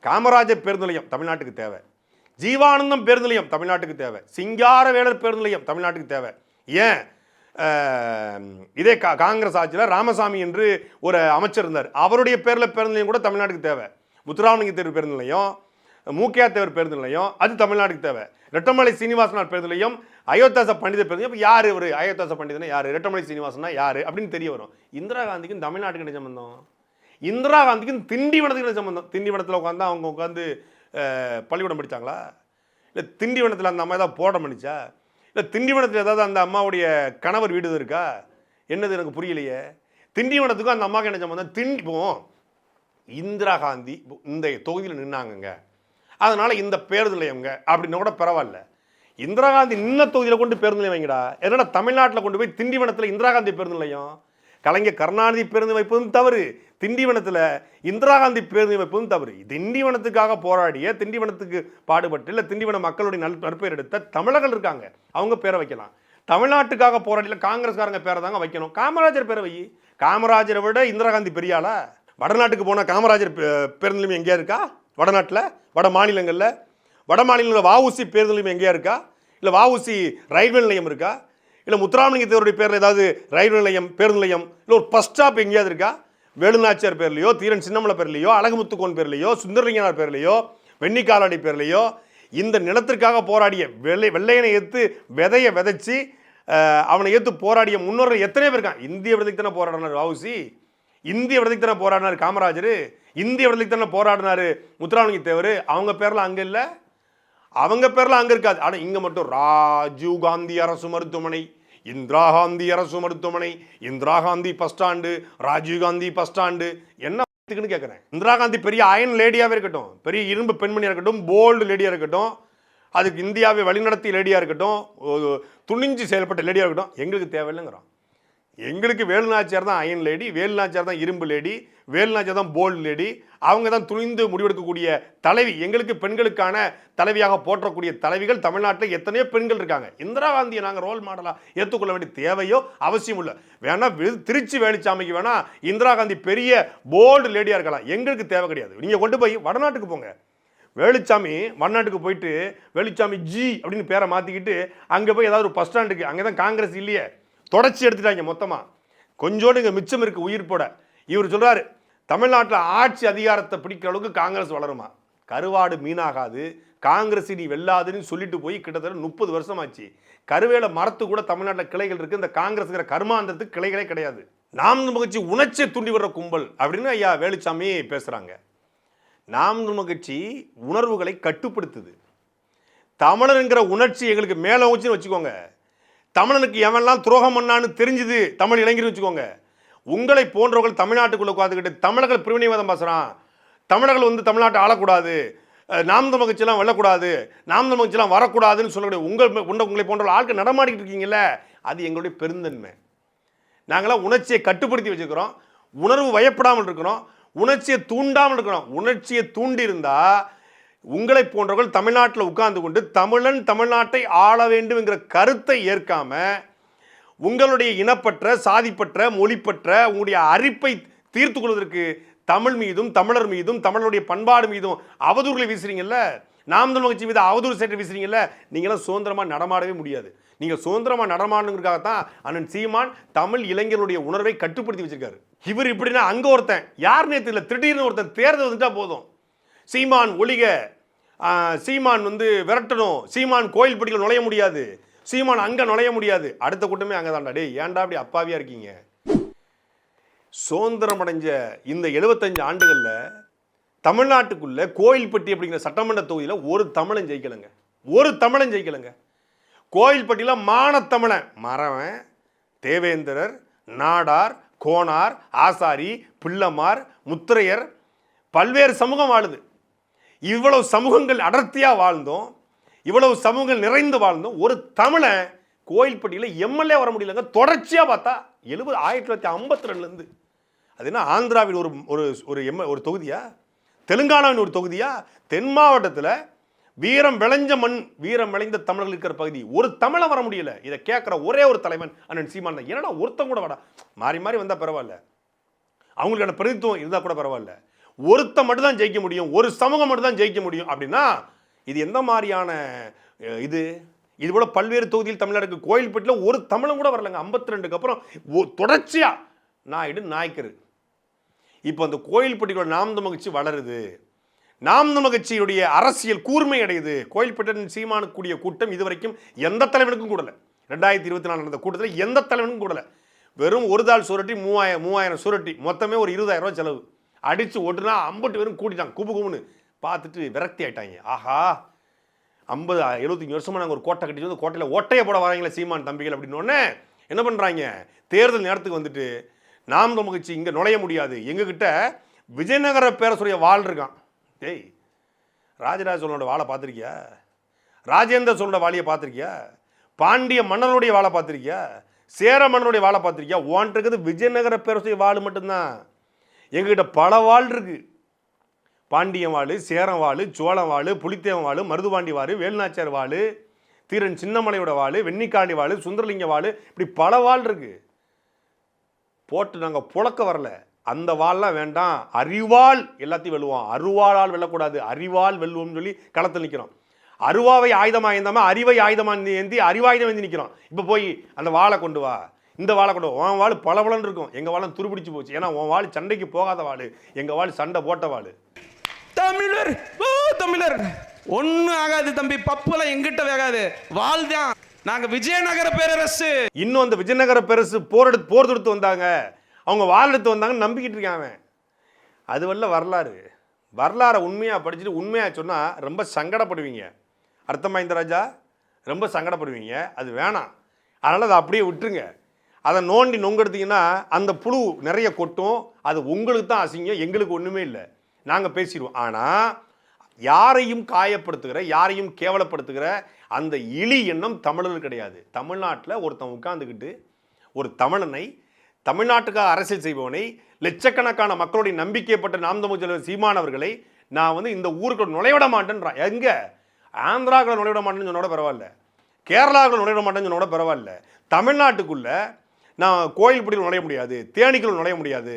காமராஜர் பேருந்து நிலையம் தமிழ்நாட்டுக்கு தேவை, ஜீவானந்தம் பேருந்து நிலையம் தமிழ்நாட்டுக்கு தேவை, சிங்காரவேலர் பேருந்து நிலையம் தமிழ்நாட்டுக்கு தேவை. ஏன் இதே காங்கிரஸ் ஆட்சியில் ராமசாமி என்று ஒரு அமைச்சர் இருந்தார், அவருடைய பேரில் பேருந்து நிலையம் கூட தமிழ்நாட்டுக்கு தேவை. முத்துராமலிங்க தேவர் பேருந்து நிலையம், மூக்கையா தேவர் பேருந்து நிலையம், அது தமிழ்நாட்டுக்கு தேவை. ரெட்டமலை சீனிவாசனார் பேருந்து நிலையம், அயோத்தாச பண்டித பேருந்து நிலையம். யார் ஒரு அயோத்தாச பண்டிதனா யார், ரெட்டமலை சீனிவாசனா யார் அப்படின்னு தெரிய வரும். இந்திரா காந்திக்கும் தமிழ்நாட்டுக்கு என்ன சம்பந்தம்? இந்திரா காந்திக்கும் திண்டிவனத்துக்கு என்ன சம்பந்தம்? திண்டிவனத்தில் உட்காந்து அவங்க உட்காந்து பள்ளிக்கூடம் படித்தாங்களா? இல்லை திண்டிவனத்தில் அந்த அம்மா ஏதாவது போட பண்ணிச்சா? இல்லை திண்டிவனத்தில் ஏதாவது அந்த அம்மாவுடைய கணவர் வீடு இருக்கா? என்னது எனக்கு புரியலையே. திண்டிவனத்துக்கும் அந்த அம்மாவுக்கு என்ன சம்பந்தம்? திண்டிப்போம் இந்திரா காந்தி இந்த தொகுதியில் நின்னாங்க, அதனால இந்த பேருந்து நிலையம்ங்க அப்படின்னு கூட பரவாயில்ல. இந்திரா காந்தி நின்ன தொகுதியில் கொண்டு பேருந்து நிலையம் வைங்கடா. என்னடா தமிழ்நாட்டில் கொண்டு போய் திண்டிவனத்தில் இந்திரா காந்தி பேருந்து நிலையம்? கலைஞர் கருணாநிதி பேருந்து வைப்பதும் தவறு, திண்டிவனத்தில் இந்திரா காந்தி பேருந்து வைப்பதும் தவறு. திண்டிவனத்துக்காக போராடிய, திண்டிவனத்துக்கு பாடுபட்டு இல்லை திண்டிவன மக்களுடைய நற்பெயர் எடுத்த தமிழர்கள் இருக்காங்க, அவங்க பேரை வைக்கலாம். தமிழ்நாட்டுக்காக போராடியில் காங்கிரஸ்காரங்க பேரை தாங்க வைக்கணும். காமராஜர் பேரை வை. காமராஜரை விட இந்திரா காந்தி பெரியாளா? வடநாட்டுக்கு போனால் காமராஜர் பேருந்து நிலையம் எங்கேயா இருக்கா? வடநாட்டில், வட மாநிலங்களில், வட மாநிலங்களில் வஉசி பேருந்து நிலையம் எங்கேயா இருக்கா? இல்லை வஉசி ரயில்வே நிலையம் இருக்கா? இல்லை முத்துராமலிங்க தேவருடைய பேரில் ஏதாவது ரயில்வே நிலையம், பேருந்து நிலையம், இல்லை ஒரு பஸ் ஸ்டாப் எங்கேயாவது இருக்கா? வேலுநாச்சியார் பேர்லையோ, தீரன் சின்னமலை பேர்லையோ, அழகுமுத்துக்கோன் பேர்லையோ, சுந்தரலிங்கனார் பேர்லையோ, வெண்ணிக்காலாடி பேர்லையோ இந்த நிலத்திற்காக போராடிய வெள்ளையனை ஏற்று விதையை விதைச்சி அவனை ஏற்று போராடிய முன்னோர்கள் எத்தனை பேர் இருக்கான்? இந்திய விடுதலைக்கு தானே போராடினார் வஉசி, இந்திய விடுதலைக்கு தானே போராடினார் காமராஜர், இந்திய விடுதலைக்கு தானே போராடினார் முத்துராமலிங்க தேவர். அவங்க பேர்லாம் அங்கே இல்லை, அவங்க பேர்லாம் அங்கே இருக்காது. ஆனால் இங்கே மட்டும் ராஜீவ் காந்தி அரசு மருத்துவமனை, இந்திரா காந்தி அரசு மருத்துவமனை, Indira Gandhi bus stand, Rajiv Gandhi bus stand. என்ன கேட்குறேன். இந்திரா காந்தி பெரிய அயன் லேடியாகவே இருக்கட்டும், பெரிய இரும்பு பெண்மணியாக இருக்கட்டும், போல்டு லேடியாக இருக்கட்டும், அதுக்கு இந்தியாவை வழிநடத்திய லேடியாக இருக்கட்டும், துணிஞ்சு செயல்பட்ட லேடியாக இருக்கட்டும், எங்களுக்கு தேவையில்லைங்கிறோம். எங்களுக்கு வேலுநாச்சியார் தான் அயன் லேடி, வேலுநாச்சியார் தான் இரும்பு லேடி, வேலுநாச்சியார் தான் போல்டு லேடி, அவங்க தான் துணிந்து முடிவெடுக்கக்கூடிய தலைவி. எங்களுக்கு பெண்களுக்கான தலைவியாக போற்றக்கூடிய தலைவிகள் தமிழ்நாட்டில் எத்தனையோ பெண்கள் இருக்காங்க. இந்திரா காந்தியை நாங்கள் ரோல் மாடலாக ஏற்றுக்கொள்ள வேண்டிய தேவையோ அவசியம் இல்லை. வேணா திருச்சி வேலுச்சாமிக்கு வேணா இந்திரா காந்தி பெரிய போல்டு லேடியாக இருக்கலாம், எங்களுக்கு தேவை கிடையாது. நீங்கள் கொண்டு போய் வடநாட்டுக்கு போங்க. வேலுச்சாமி வடநாட்டுக்கு போயிட்டு வேலுச்சாமி ஜி அப்படின்னு பேரை மாற்றிக்கிட்டு அங்கே போய் ஏதாவது ஒரு பஸ் ஸ்டாண்டுக்கு, அங்கே தான் காங்கிரஸ் இல்லையே, தொடச்சி எடுத்துட்டாங்க மொத்தமாக. கொஞ்சோடு இங்கே மிச்சம் இருக்குது உயிர் போட. இவர் சொல்கிறாரு தமிழ்நாட்டில் ஆட்சி அதிகாரத்தை பிடிக்கிற அளவுக்கு காங்கிரஸ் வளருமா? கருவாடு மீனாகாது, காங்கிரஸ் நீ வெல்லாதுன்னு சொல்லிட்டு போய் கிட்டத்தட்ட 30 வருஷம் ஆச்சு. கருவேல மரத்து கூட தமிழ்நாட்டில் கிளைகள் இருக்குது, இந்த காங்கிரஸுங்கிற கர்மாந்திரத்துக்கு கிளைகளே கிடையாது. நாம் கட்சி உணர்ச்சியை தூண்டி வர்ற கும்பல் அப்படின்னு ஐயா வேலுச்சாமி பேசுகிறாங்க. நாம் கட்சி உணர்வுகளை கட்டுப்படுத்துது. தமிழனுங்கிற உணர்ச்சி எங்களுக்கு மேலே வச்சுன்னு வச்சுக்கோங்க. தமிழனுக்கு எவன்லாம் துரோகம் பண்ணான்னு தெரிஞ்சுது தமிழ் இளைஞர் வச்சுக்கோங்க. உங்களை போன்றவர்கள் தமிழ்நாட்டுக்குள்ளே உட்காந்துக்கிட்டு தமிழர்கள் பிரிவினைவாதம் பேசுகிறான், தமிழர்கள் தமிழ்நாட்டை ஆளக்கூடாது, நாம் தமிழ் கட்சியெல்லாம் வெல்லக்கூடாது, நாம் தமிழ் கட்சியெல்லாம் வரக்கூடாதுன்னு சொல்லக்கூடிய உங்களை போன்ற ஆட்கள் நடமாடிக்கிட்டு இருக்கீங்கல்ல, அது எங்களுடைய பெருந்தன்மை. நாங்களாம் உணர்ச்சியை கட்டுப்படுத்தி வச்சுக்கிறோம், உணர்வு வயப்படாமல் இருக்கிறோம், உணர்ச்சியை தூண்டாமல் இருக்கிறோம். உணர்ச்சியை தூண்டி இருந்தால் உங்களை போன்றவர்கள் தமிழ்நாட்டில் உட்கார்ந்து கொண்டு தமிழன் தமிழ்நாட்டை ஆள வேண்டும் என்கிற கருத்தை ஏற்காம உங்களுடைய இனப்பற்ற, சாதிப்பற்ற, மொழிப்பற்ற உங்களுடைய அரிப்பை தீர்த்து கொள்வதற்கு தமிழ் மீதும் தமிழர் மீதும் தமிழருடைய பண்பாடு மீதும் அவதூறுகளை வீசுறீங்கல்ல, நாம் தமிழ் கட்சி மீது அவதூறு சேட்டை வீசுறீங்கல்ல, நீங்களாம் சுதந்திரமாக நடமாடவே முடியாது. நீங்கள் சுதந்திரமாக நடமாடணுங்கிறதுக்காகத்தான் அண்ணன் சீமான் தமிழ் இளைஞர்களுடைய உணர்வை கட்டுப்படுத்தி வச்சிருக்காரு. இவர் இப்படின்னா அங்கே ஒருத்தன் யாருன்னே தெரியல, திடீர்னு ஒருத்தன் தேர்தல் வந்துட்டா போதும், சீமான் ஒழிக, சீமான் விரட்டணும், சீமான் கோயில் படிகள் நுழைய முடியாது, சீமான் அங்கே நுழைய முடியாது. அடுத்த கூட்டமே அங்கே தான்டா. டே ஏன்டா அப்படி அப்பாவியாக இருக்கீங்க? சுதந்திரம் அடைஞ்ச இந்த 75 ஆண்டுகளில் தமிழ்நாட்டுக்குள்ள கோயில்பட்டி அப்படிங்கிற சட்டமன்ற தொகுதியில் ஒரு தமிழன் ஜெயிக்கலைங்க, ஒரு தமிழன் ஜெயிக்கலைங்க. கோயில்பட்டியில் மானத்தமிழன் மறவன், தேவேந்திரர், நாடார், கோனார், ஆசாரி, பிள்ளமார், முத்திரையர், பல்வேறு சமூகம் வாழுது. இவ்வளவு சமூகங்கள் அடர்த்தியாக வாழ்ந்தோம், இவ்வளவு சமூகங்கள் நிறைந்து வாழ்ந்தோம், ஒரு தமிழன் கோயில்பட்டியில் எம்எல்ஏ வர முடியலங்க. தொடர்ச்சியாக பார்த்தா 1952 அது என்ன ஆந்திராவில் ஒரு தொகுதியா, தெலுங்கானாவின் ஒரு தொகுதியா, தென் மாவட்டத்தில் வீரம் விளைஞ்ச மண், வீரம் விளைந்த தமிழர்கள் இருக்கிற பகுதி, ஒரு தமிழை வர முடியல. இதை கேட்குற ஒரே ஒரு தலைவன் அண்ணன் சீமான் தான். என்னடா ஒருத்தன் கூட வாடா, மாறி மாறி வந்தால் பரவாயில்ல, அவங்களுக்கான பிரதித்துவம் இருந்தால் கூட பரவாயில்ல, ஒருத்தன் மட்டும் தான் ஜெயிக்க முடியும், ஒரு சமூகம் மட்டும் தான் ஜெயிக்க முடியும் அப்படின்னா இது எந்த மாதிரியான இது போல பல்வேறு தொகுதியில் தமிழ்நாடுக்கு கோயில்பட்டியில் ஒரு தமிழன் கூட வரலங்க. 52க்கு அப்புறம் தொடர்ச்சியா நாய்க்கரு. இப்போ அந்த கோயில்பட்டியோட நாம் தமிழ் கட்சி வளருது, நாம் தமிழ் கட்சியுடைய அரசியல் கூர்மை அடையுது. கோயில்பட்டின் சீமானுக்கு கூடிய கூட்டம் இதுவரைக்கும் எந்த தலைவனுக்கும் கூடல. 2024 நடந்த கூட்டத்தில் எந்த தலைவனுக்கும் கூடல. வெறும் ஒரு தாள் சுரட்டி 3000 சுரட்டி, மொத்தமே ஒரு 20,000 ரூபாய் செலவு. அடிச்சு ஒட்டுனா 50 பேரும் கூட்டிட்டாங்க, குபு குபுன்னு பார்த்துட்டு விரக்தி ஆயிட்டாங்க. ஆஹா, 75 வருஷமா நாங்கள் ஒரு கோட்டை கட்டிட்டு வந்து கோட்டையில் ஓட்டையை போட வராங்களே சீமான் தம்பிகள் அப்படின்னு என்ன பண்ணுறாங்க, தேர்தல் நேரத்துக்கு வந்துட்டு நாம் தமிழ்ச்சி இங்கே நுழைய முடியாது, எங்ககிட்ட விஜயநகர பேரரசுடைய வாள் இருக்கான். டேய், ராஜராஜ சோழனோட வாளை பார்த்துருக்கியா? ராஜேந்திர சோழனோட வாளியை பார்த்துருக்கியா? பாண்டிய மன்னனுடைய வாளை பார்த்துருக்கியா? சேர மன்னனுடைய வாளை பார்த்துருக்கியா? ஓன்ட்டு இருக்கிறது விஜயநகர பேரரசுடைய வாள் மட்டும்தான். எங்ககிட்ட பல வாள் இருக்கு. பாண்டிய வாள், சேரம் வாள், சோழம் வாள், புலித்தேவன் வாள், மருதுபாண்டி வாள், வேலுநாச்சியார் வாள், தீரன் சின்னமலையோட வாள், வெண்ணிக்காளி வாள், சுந்தரலிங்க வாள், இப்படி பல வாள் இருக்கு. போட்டு நாங்கள் புழக்க வரல. அந்த வாள்லாம் வேண்டாம், அறிவாள் எல்லாத்தையும் வெல்லுவோம். அருவாளால் வெல்லக்கூடாது, அறிவால் வெல்லுவோம்னு சொல்லி களத்தில் நிற்கிறோம். அருவாவை ஆயுதமாக ஏந்தாம அறிவை ஆயுதமாக ஏந்தி அறிவாயுதம் ஏந்தி நிற்கிறோம். இப்போ போய் அந்த வாளை கொண்டு வா, இந்த வாளை கொண்டு வா. உன் வாழ் பளபளன்னு இருக்கும், எங்கள் வாழை துருபிடிச்சு போச்சு. ஏன்னா உன் வாழ் சண்டைக்கு போகாத வாழ், எங்கள் வாழ் சண்டை போட்ட வாழ். தமிழர் தமிழர் ஒன்னும் ஆகாது தம்பி, பப்புலாம் எங்கிட்ட வேகாது, வாழ் தான். நாங்க விஜயநகர பேரரசு. இன்னும் அந்த விஜயநகர பேரரசு போர் தொடுத்து வந்தாங்க, அவங்க வாள் எடுத்து வந்தாங்கன்னு நம்பிக்கிட்டு இருக்காங்க. அது வரல வரலாறை உண்மையாக படிச்சுட்டு உண்மையாக சொன்னால் ரொம்ப சங்கடப்படுவீங்க. அர்த்தமா இந்த ராஜா, ரொம்ப சங்கடப்படுவீங்க. அது வேணாம், அதனால் அதை அப்படியே விட்டுருங்க. அதை நோண்டி நொங்கெடுத்தீங்கன்னா அந்த புழு நிறைய கொட்டும். அது உங்களுக்கு தான் அசிங்கம், எங்களுக்கு ஒன்றுமே இல்லை, நாங்கள் பேசிடுவோம். ஆனால் யாரையும் காயப்படுத்துகிற, யாரையும் கேவலப்படுத்துகிற அந்த இழி எண்ணம் தமிழர்கள் கிடையாது. தமிழ்நாட்டில் ஒருத்தன் உட்கார்ந்துக்கிட்டு ஒரு தமிழனை, தமிழ்நாட்டுக்காக அரசியல் செய்பவனை, லட்சக்கணக்கான மக்களுடைய நம்பிக்கைப்பட்ட நாம் தமிழ் தலைவர் சீமானவர்களை நான் இந்த ஊருக்கு நுழைவிட மாட்டேன்றான். எங்கே ஆந்திராக்களை நுழைவிட மாட்டேன்னு சொன்னோட பரவாயில்ல, கேரளாக்களை நுழைவிட மாட்டேன்னு சொன்னோட பரவாயில்ல, தமிழ்நாட்டுக்குள்ளே நான் கோயில்படியில் நுழைய முடியாது, தேனிக்குள்ள நுழைய முடியாது,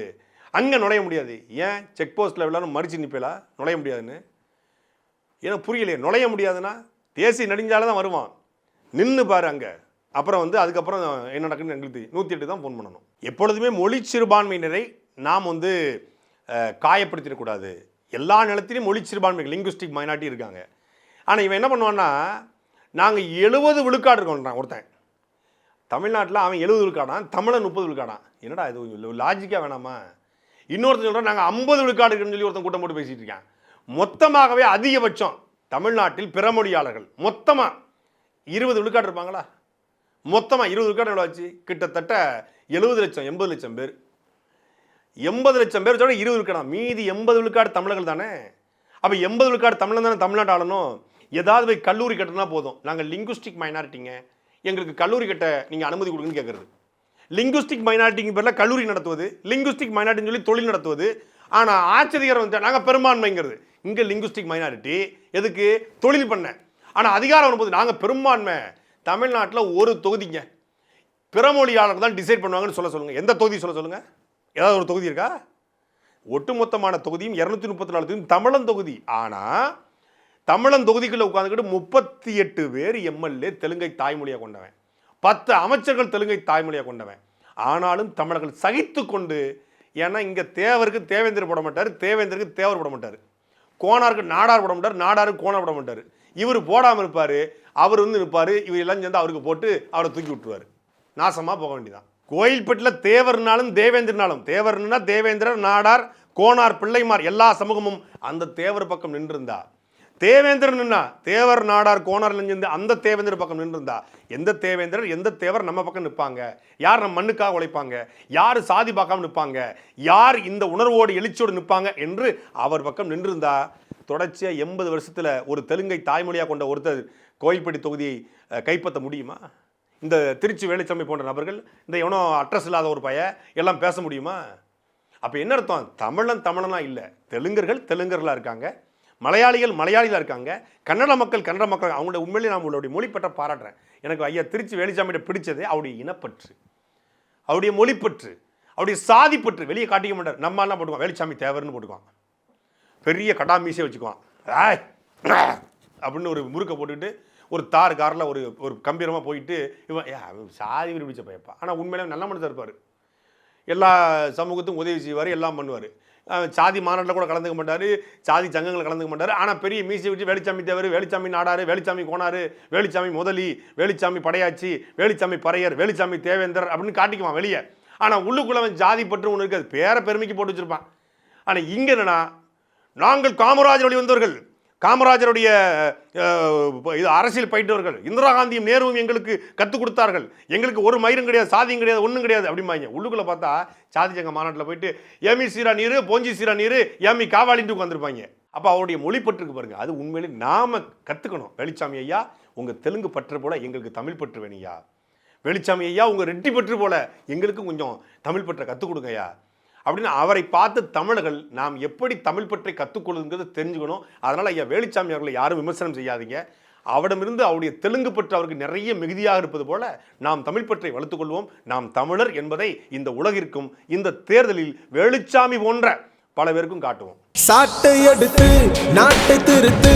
அங்கே நுழைய முடியாது. ஏன் செக் போஸ்ட்டில் எல்லாரும் மறிச்சு நிற்பேலா நுழைய முடியாதுன்னு? எனக்கு புரியலையே. நுழைய முடியாதுன்னா தேசிய நெடுஞ்சாலை தான் வருவான், நின்று பாரு அங்கே. அப்புறம் அதுக்கப்புறம் என்ன நடக்குன்னு எங்களுக்கு 108 தான் ஃபோன் பண்ணணும். எப்பொழுதுமே மொழி சிறுபான்மையினரை நாம் காயப்படுத்திடக்கூடாது. எல்லா நிலத்திலையும் மொழி சிறுபான்மை லிங்குஸ்டிக் மைனாரிட்டி இருக்காங்க. ஆனால் இவன் என்ன பண்ணுவான்னா, நாங்கள் 70 விழுக்காடு இருக்கோன்றான் ஒருத்தன். தமிழ்நாட்டில் அவன் 70 விழுக்காடான், தமிழன் 30 விழுக்காடான். என்னடா இது லாஜிக்காக வேணாமா? இன்னொருத்தன் சொல்கிறான் நாங்கள் 50 விழுக்காடு இருக்குன்னு சொல்லி ஒருத்தன் கூட்டம் போட்டு பேசிகிட்டு இருக்கான். மொத்தமாகவே அதிகபட்சம் தமிழ்நாட்டில் பிறமொழியாளர்கள் மொத்தமாக 20 விழுக்காடு இருப்பாங்களா? மொத்தமாக 20 விழுக்காடு எவ்வளோ ஆச்சு? கிட்டத்தட்ட 70 லட்சம் 80 லட்சம் பேர். 80 லட்சம் பேர் சொல்ல 20 விழுக்காடா? மீதி 80 விழுக்காடு தமிழர்கள் தானே. அப்போ 80 விழுக்காடு தமிழன் தானே தமிழ்நாட்டு ஆளணும். ஏதாவது போய் கல்லூரி கட்டினா போதும், நாங்கள் லிங்குஸ்டிக் மைனாரிட்டிங்க, எங்களுக்கு கல்லூரி கட்ட நீங்கள் அனுமதி கொடுங்கன்னு கேட்குறது. லிங்குஸ்டிக் மைனாரிட்டிக்கு பேரில் கல்லூரி நடத்துவது, லிங்குஸ்டிக் மைனாரிட்டின்னு சொல்லி தொழில் நடத்துவது. ஆனால் ஆச்சரியம் நாங்கள் பெரும்பான்மைங்கிறது. இங்கே லிங்குஸ்டிக் மைனாரிட்டி எதுக்கு? தொழில் பண்ண. ஆனால் அதிகாரம் வரும்போது நாங்கள் பெரும்பான்மை. தமிழ்நாட்டில் ஒரு தொகுதிங்க பிறமொழியாளர்கள் தான் டிசைட் பண்ணுவாங்கன்னு சொல்லுங்கள். எந்த தொகுதி சொல்லுங்கள்? ஏதாவது ஒரு தொகுதி இருக்கா? ஒட்டுமொத்தமான தொகுதியும் 234 தொகுதியும் தமிழன் தொகுதி. ஆனால் தமிழன் தொகுதிக்குள்ளே உட்காந்துக்கிட்டு 38 பேர் எம்எல்ஏ தெலுங்கை தாய்மொழியாக கொண்டவன், 10 அமைச்சர்கள் தெலுங்கை தாய்மொழியாக கொண்டவன். ஆனாலும் தமிழர்கள் சகித்து கொண்டு, ஏன்னா இங்கே தேவருக்கு தேவேந்திரர் போட மாட்டார், தேவேந்திரருக்கு தேவர் போட மாட்டார், கோனாருக்கு நாடார் போட மாட்டார், நாடாருக்கு கோனார் போட மாட்டார். இவர் போடாமல் இருப்பார், அவர் நிற்பார், இவர் எல்லாம் சேர்ந்து அவருக்கு போட்டு அவரை தூக்கி விட்டுருவார். நாசமாக போக வேண்டியதான். கோயில்பட்டில் தேவர்னாலும் தேவேந்திரனாலும், தேவர்னா தேவேந்திரர், நாடார், கோனார், பிள்ளைமார் எல்லா சமூகமும் அந்த தேவர் பக்கம் நின்றிருந்தா, தேவேந்திரன் நின்னா தேவர், நாடார், கோனார் சேர்ந்து அந்த தேவேந்திர பக்கம் நின்றிருந்தா, எந்த தேவேந்திரர் எந்த தேவர் நம்ம பக்கம் நிற்பாங்க? யார் நம்ம மண்ணுக்காக உழைப்பாங்க? யார் சாதி பார்க்காம நிற்பாங்க? யார் இந்த உணர்வோடு எழுச்சியோடு நிற்பாங்க என்று அவர் பக்கம் நின்றிருந்தா, தொடர்ச்சியாக 80 வருஷத்தில் ஒரு தெலுங்கை தாய்மொழியாக கொண்ட ஒருத்தர் கோயில்பட்டி தொகுதியை கைப்பற்ற முடியுமா? இந்த திருச்சி வேலுச்சாமி போன்ற நபர்கள், இந்த எவனோ அட்ரஸ் இல்லாத ஒரு பையன் எல்லாம் பேச முடியுமா? அப்போ என்ன அர்த்தம்? தமிழனா இல்லை, தெலுங்கர்களாக இருக்காங்க, மலையாளிகள் மலையாளிகளாக இருக்காங்க, கன்னட மக்கள் அவங்களோட உண்மையிலேயே நான் உங்களுடைய மொழி பற்ற பாராட்டுறேன். எனக்கு ஐயா திருச்சி வேலுச்சாமியிட்ட பிடிச்சதே அவருடைய இனப்பற்று, அவருடைய மொழிப்பற்று, அவருடைய சாதிப்பற்று. வெளியே காட்டிக்க மாட்டார். நம்ம எல்லாம் போட்டுக்குவான், வேலுச்சாமி தேவர்னு போட்டுக்குவான், பெரிய கடா மீசையை வச்சுக்குவான், அப்படின்னு ஒரு முறுக்கை போட்டுக்கிட்டு ஒரு காரில் ஒரு கம்பீரமாக போயிட்டு இவன் சாதி விரும்பிச்ச பையப்பா. ஆனால் உண்மையிலே நல்ல மனுஷன் இருப்பார், எல்லா சமூகத்துக்கும் உதவி செய்வார், எல்லாம் பண்ணுவார். சாதி மாநாட்டில் கூட கலந்துக்க மாட்டார், சாதி சங்கங்களை கலந்துக்க மாட்டார். ஆனால் பெரிய மீசை வச்சு வேலுச்சாமி தேவர், வேலுச்சாமி நாடார், வேலுச்சாமி கோனார், வேலுச்சாமி முதலி, வேலுச்சாமி படையாச்சி, வேலுச்சாமி பறையர், வேலுச்சாமி தேவேந்தர் அப்படின்னு காட்டிக்குவான் வெளியே. ஆனால் உள்ளுக்குள்ள அவன் ஜாதி பற்று ஒன்று இருக்காது, பேரை பெருமைக்கு போட்டு வச்சுருப்பான். ஆனால் இங்கே என்னன்னா, நாங்கள் காமராஜர் வழி வந்தவர்கள், காமராஜருடைய இது அரசியல் பயிற்றவர்கள் இந்திரா காந்தியும் நேருவும் எங்களுக்கு கற்றுக் கொடுத்தார்கள், எங்களுக்கு ஒரு மயிரும் கிடையாது, சாதியும் கிடையாது, ஒன்றும் கிடையாது அப்படிம்பாங்க. உள்ளுக்குள்ளே பார்த்தா சாதி சங்க மாநாட்டில் போயிட்டு ஏமி சீரா நீர் போஞ்சி சீரா நீர் ஏமி காவாலின்ட்டு உட்காந்துருப்பாங்க. அப்போ அவருடைய மொழி பற்றுக்கு பாருங்க, அது உண்மையிலே நாம கற்றுக்கணும். வெளிச்சாமி ஐயா உங்கள் தெலுங்கு பற்று போல எங்களுக்கு தமிழ் பற்று வேணுயா. வெளிச்சாமி ஐயா உங்கள் ரெட்டி பற்று போல எங்களுக்கும் கொஞ்சம் தமிழ் பற்றை கற்றுக் கொடுங்கய்யா அப்படின்னு அவரை பார்த்து தமிழர்கள் நாம் எப்படி தமிழ் பற்றை கற்றுக்கொள்ளுங்கிறது தெரிஞ்சுக்கணும். அதனால் ஐயா வேலுச்சாமி அவர்களை யாரும் விமர்சனம் செய்யாதீங்க. அவரிடமிருந்து அவருடைய தெலுங்கு பற்று அவருக்கு நிறைய மிகுதியாக இருப்பது போல நாம் தமிழ் பற்றை வளர்த்துக் கொள்வோம். நாம் தமிழர் என்பதை இந்த உலகிற்கும் இந்த தேர்தலில் வேலுச்சாமி போன்ற பல பேருக்கும் காட்டுவோம். சாட்டை எடுத்து நாட்டை திருத்து